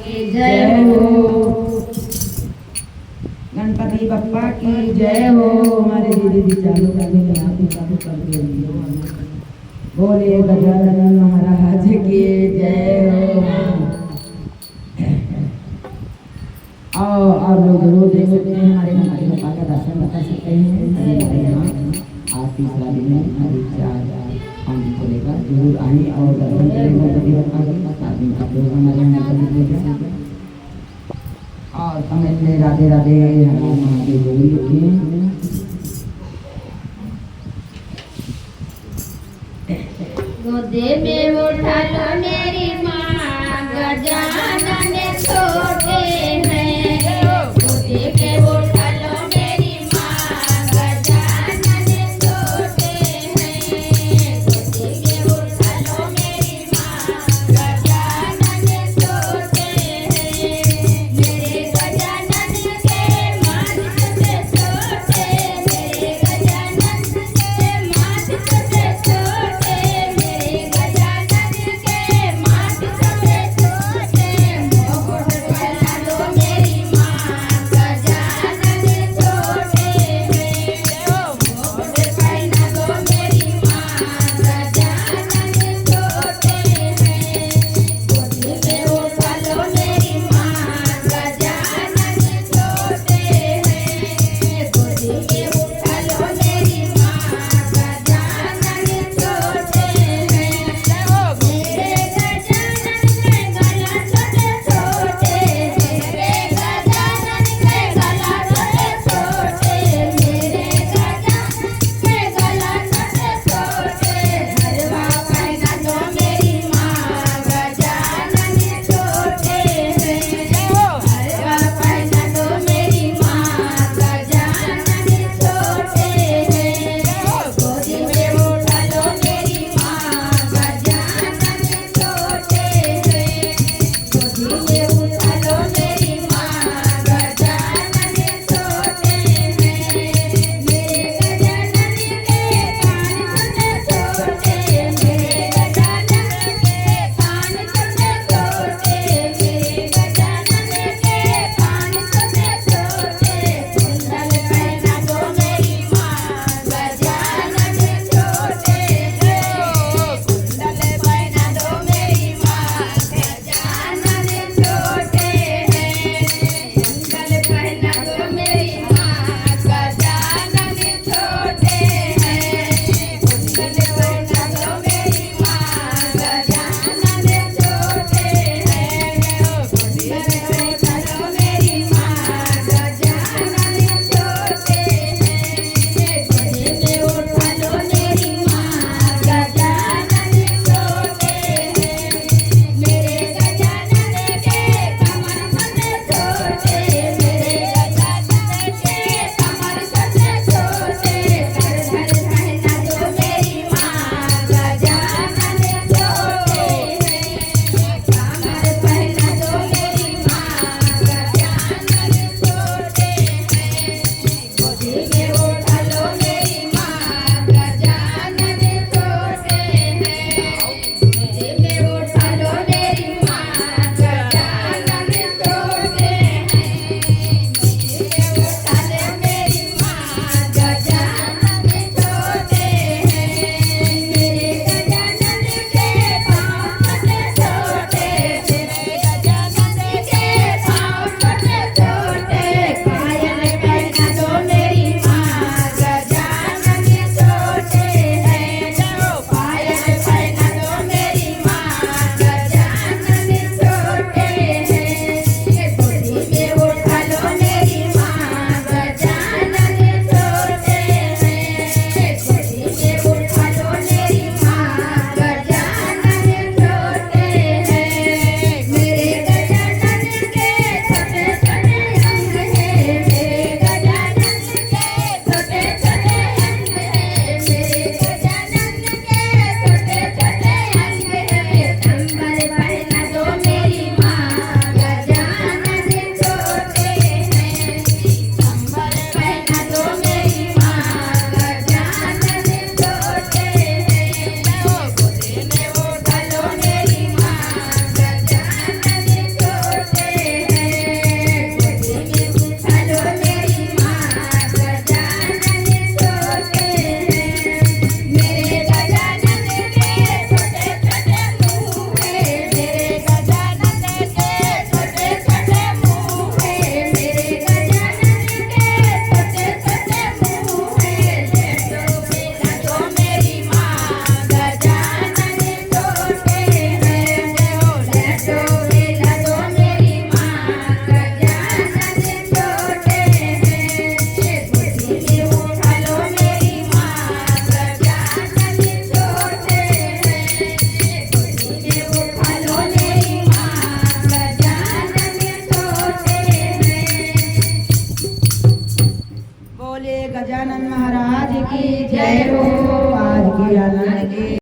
की जय हो। गणपति बप्पा की जय हो। हमारे दीदी चालू करने चालू कर दिए। बोले गजानन महाराज की जय हो। और लोग जरूर देख सकते हैं, हमारे गणपति बप्पा का दर्शन कर सकते हैं। हमारे यहाँ आज तीसरा दिन है, अभी 4-5 को लेकर जरूर आए और दर्शन करें गणपति बप्पा के साथ में। आप लोग हमारे यहाँ गणपति और कमेंट में राधे राधे हमारे महादेव जरूर लिखिए। गोदे में उठा लो